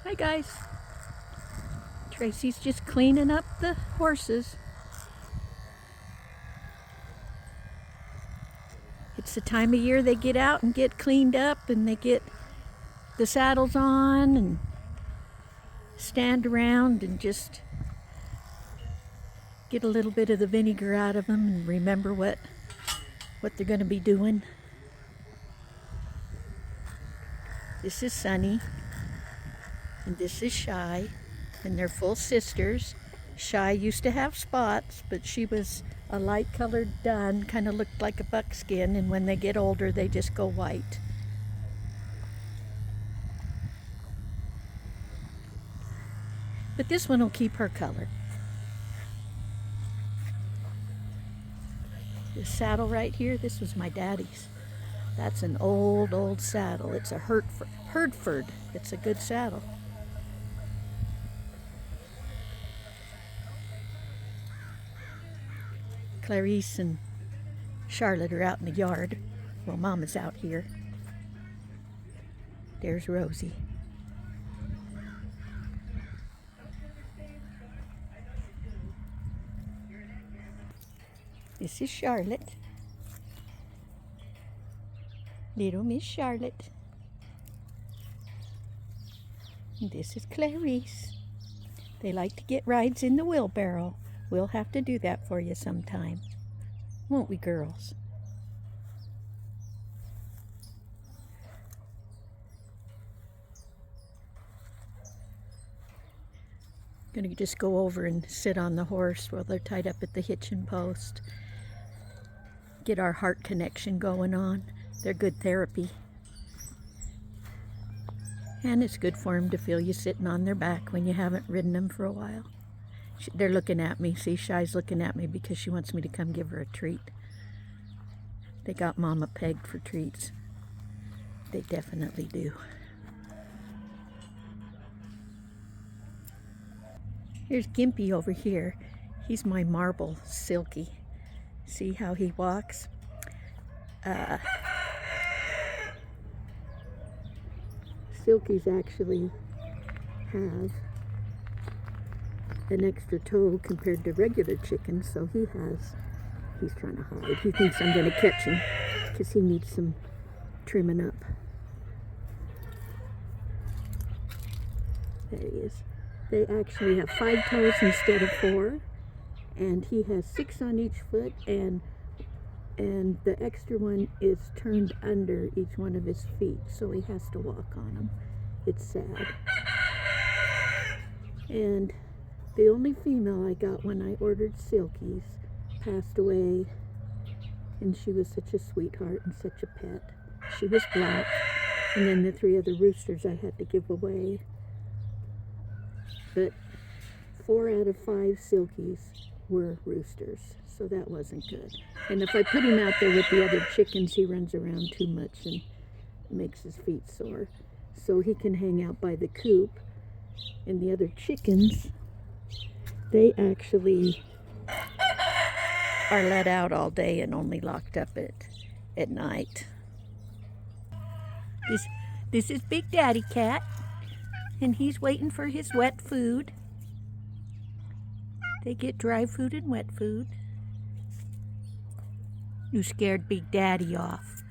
Hi guys. Tracy's just cleaning up the horses. It's the time of year they get out and get cleaned up and they get the saddles on and stand around and just get a little bit of the vinegar out of them and remember what they're going to be doing. This is Sunny and this is Shy, and they're full sisters. Shy used to have spots, but she was a light colored dun, kind of looked like a buckskin, and when they get older they just go white. But this one will keep her color. This saddle right here, this was my daddy's. That's an old saddle. It's a Hertford. It's a good saddle. Clarisse and Charlotte are out in the yard. Well, Mama's out here. There's Rosie. This is Charlotte. Little Miss Charlotte. And this is Clarisse. They like to get rides in the wheelbarrow. We'll have to do that for you sometime. Won't we, girls? I'm gonna just go over and sit on the horse while they're tied up at the hitching post. Get our heart connection going on. They're good therapy. And it's good for them to feel you sitting on their back when you haven't ridden them for a while. They're looking at me. See, Shy's looking at me because she wants me to come give her a treat. They got Mama pegged for treats. They definitely do. Here's Gimpy over here. He's my marble Silky. See how he walks? Silkies actually have an extra toe compared to regular chickens, so he's trying to hide. He thinks I'm going to catch him because he needs some trimming up. There he is. They actually have 5 toes instead of 4, and he has 6 on each foot, and the extra one is turned under each one of his feet, so he has to walk on them. It's sad. And the only female I got when I ordered Silkies passed away, and she was such a sweetheart and such a pet. She was black, and then the 3 other roosters I had to give away. But 4 out of 5 Silkies were roosters, so that wasn't good. And if I put him out there with the other chickens, he runs around too much and makes his feet sore. So he can hang out by the coop. And the other chickens, they actually are let out all day and only locked up at night. This is Big Daddy Cat, and he's waiting for his wet food. They get dry food and wet food. You scared Big Daddy off.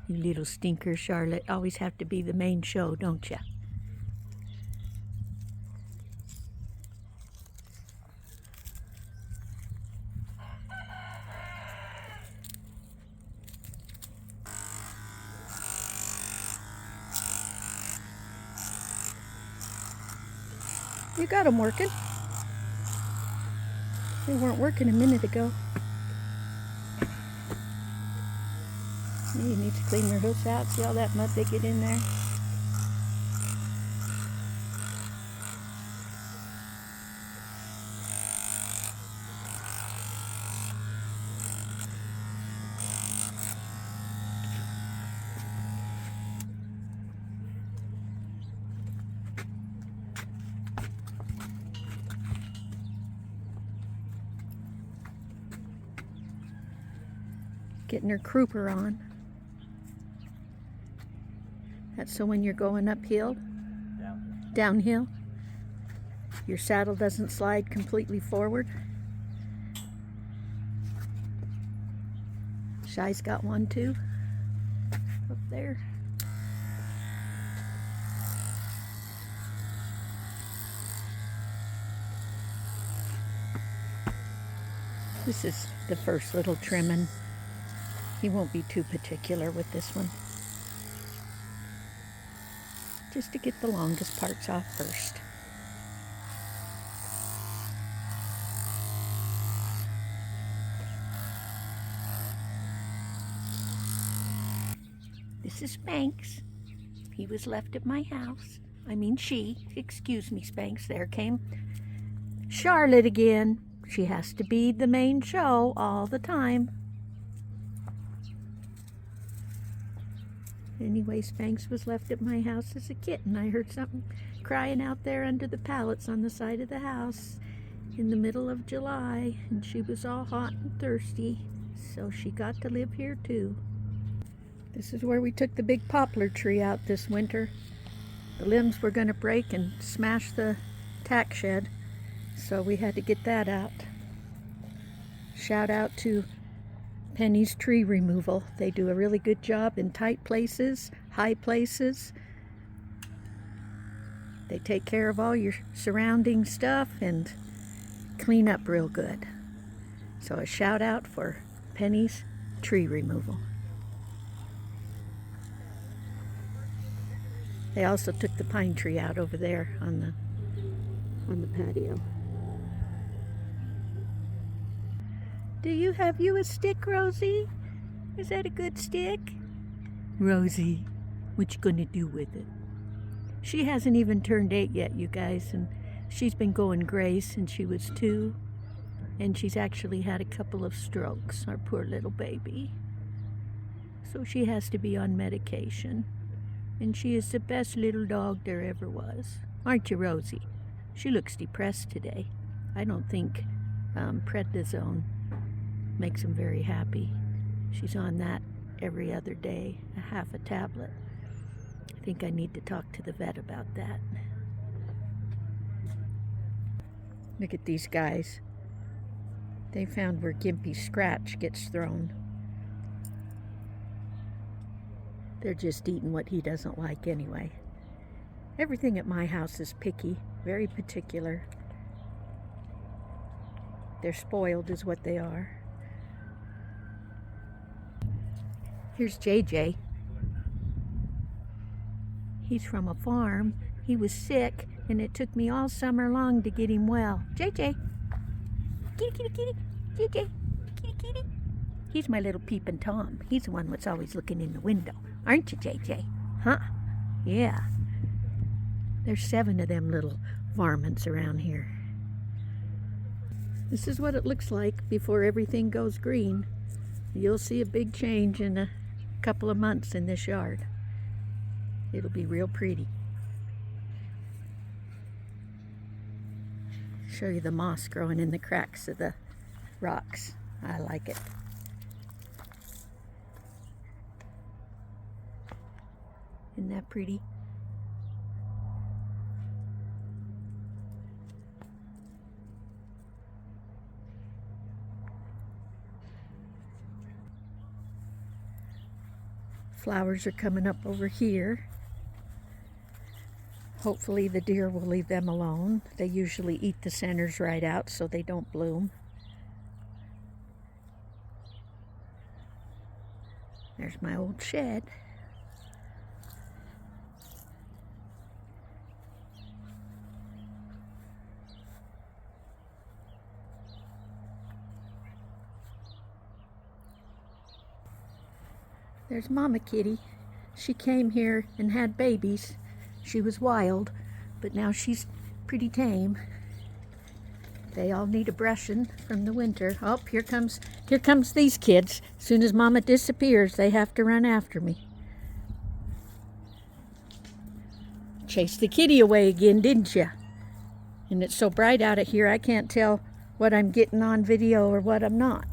You little stinker, Charlotte. Always have to be the main show, don't ya? You got them working. They weren't working a minute ago. You need to clean their hoofs out. See all that mud they get in there? Getting her crooper on. That's so when you're going uphill, downhill. Your saddle doesn't slide completely forward. Shy's got one too, up there. This is the first little trimming. He won't be too particular with this one. Just to get the longest parts off first. This is Spanx. He was left at my house. I mean she. Excuse me, Spanx. There came Charlotte again. She has to be the main show all the time. Anyway, Spanx was left at my house as a kitten. I heard something crying out there under the pallets on the side of the house in the middle of July, and she was all hot and thirsty, so she got to live here too. This is where we took the big poplar tree out this winter. The limbs were going to break and smash the tack shed, so we had to get that out. Shout out to Penny's Tree Removal. They do a really good job in tight places, high places. They take care of all your surrounding stuff and clean up real good. So a shout out for Penny's Tree Removal. They also took the pine tree out over there on the patio. Have you a stick, Rosie? Is that a good stick? Rosie, what you gonna do with it? She hasn't even turned 8 yet, you guys, and she's been going gray since she was 2, and she's actually had a couple of strokes, our poor little baby. So she has to be on medication, and she is the best little dog there ever was. Aren't you, Rosie? She looks depressed today. I don't think prednisone makes him very happy. She's on that every other day, a half a tablet. I think I need to talk to the vet about that. Look at these guys. They found where Gimpy's scratch gets thrown. They're just eating what he doesn't like anyway. Everything at my house is picky, very particular. They're spoiled is what they are. Here's JJ. He's from a farm. He was sick, and it took me all summer long to get him well. JJ. Kitty, kitty, kitty. JJ. Kitty, kitty. He's my little peeping Tom. He's the one that's always looking in the window. Aren't you, JJ? Huh? Yeah. There's 7 of them little varmints around here. This is what it looks like before everything goes green. You'll see a big change in a couple of months in this yard. It'll be real pretty. Show you the moss growing in the cracks of the rocks. I like it. Isn't that pretty? Flowers are coming up over here. Hopefully the deer will leave them alone. They usually eat the centers right out so they don't bloom. There's my old shed. There's Mama Kitty. She came here and had babies. She was wild, but now she's pretty tame. They all need a brushing from the winter. Oh, here comes these kids. As soon as Mama disappears, they have to run after me. Chased the kitty away again, didn't you? And it's so bright out of here, I can't tell what I'm getting on video or what I'm not.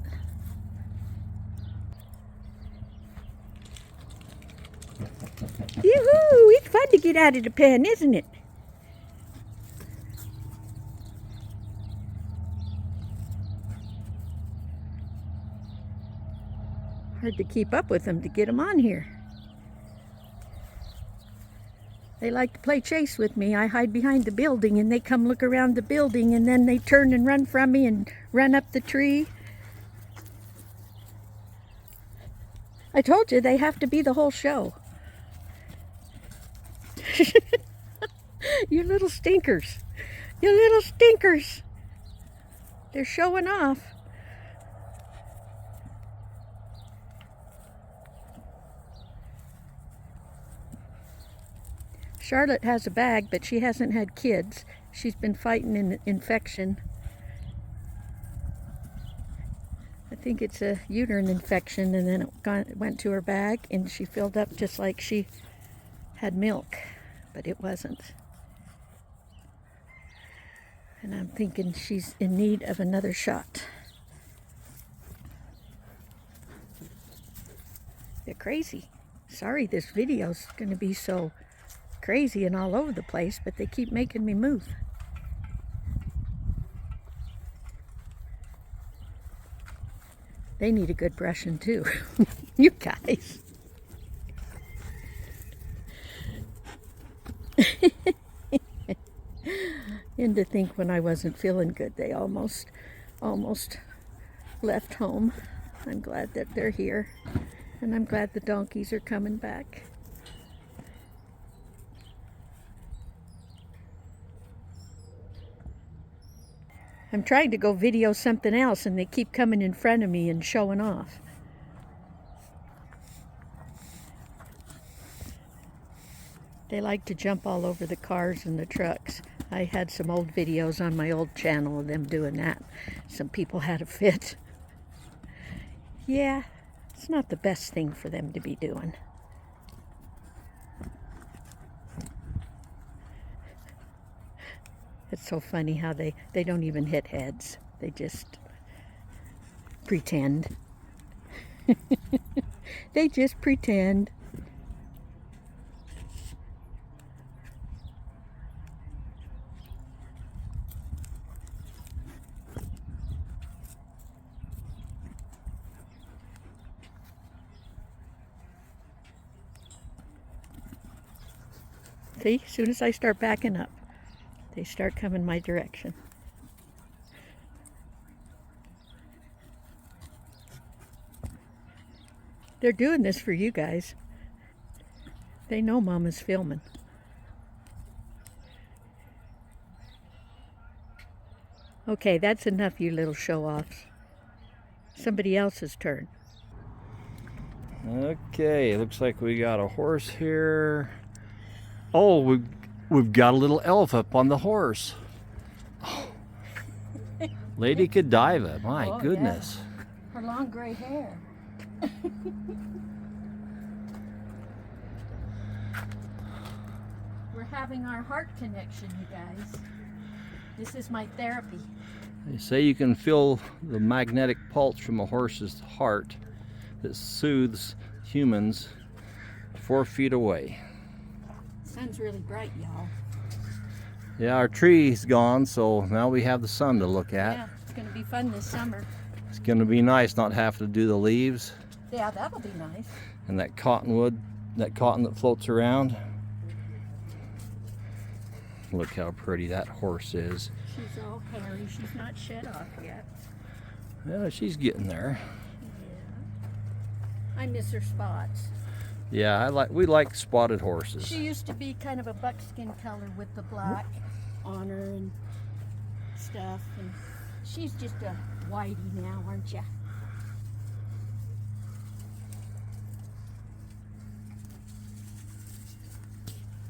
Yoo-hoo! It's fun to get out of the pen, isn't it? Hard to keep up with them to get them on here. They like to play chase with me. I hide behind the building and they come look around the building and then they turn and run from me and run up the tree. I told you they have to be the whole show. You little stinkers. You little stinkers. They're showing off. Charlotte has a bag, but she hasn't had kids. She's been fighting an infection. I think it's a uterine infection, and then it went to her bag, and she filled up just like she had milk, but it wasn't. And I'm thinking she's in need of another shot. They're crazy. Sorry this video's going to be so crazy and all over the place, but they keep making me move. They need a good brushing too. You guys. And to think when I wasn't feeling good, they almost left home. I'm glad that they're here, and I'm glad the donkeys are coming back. I'm trying to go video something else and they keep coming in front of me and showing off. They like to jump all over the cars and the trucks. I had some old videos on my old channel of them doing that. Some people had a fit. Yeah, it's not the best thing for them to be doing. It's so funny how they don't even hit heads. They just pretend. They just pretend. See, as soon as I start backing up, they start coming my direction. They're doing this for you guys. They know Mama's filming. Okay, that's enough, you little show-offs. Somebody else's turn. Okay, looks like we got a horse here. Oh, we've got a little elf up on the horse. Oh. Lady Godiva, my goodness. Yeah. Her long gray hair. We're having our heart connection, you guys. This is my therapy. They say you can feel the magnetic pulse from a horse's heart that soothes humans 4 feet away. Sun's really bright, y'all. Yeah, our tree's gone, so now we have the sun to look at. Yeah, it's going to be fun this summer. It's going to be nice not have to do the leaves. Yeah, that'll be nice. And that cottonwood, that cotton that floats around. Look how pretty that horse is. She's all hairy. She's not shed off yet. Yeah, she's getting there. Yeah. I miss her spots. Yeah, we like spotted horses. She used to be kind of a buckskin color with the black on her and stuff. And she's just a whitey now, aren't ya?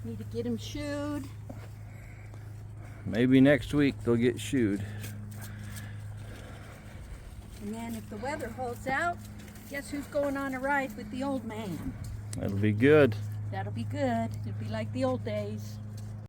Need to get them shoed. Maybe next week they'll get shoed. And then if the weather holds out, guess who's going on a ride with the old man? That'll be good. That'll be good. It'll be like the old days.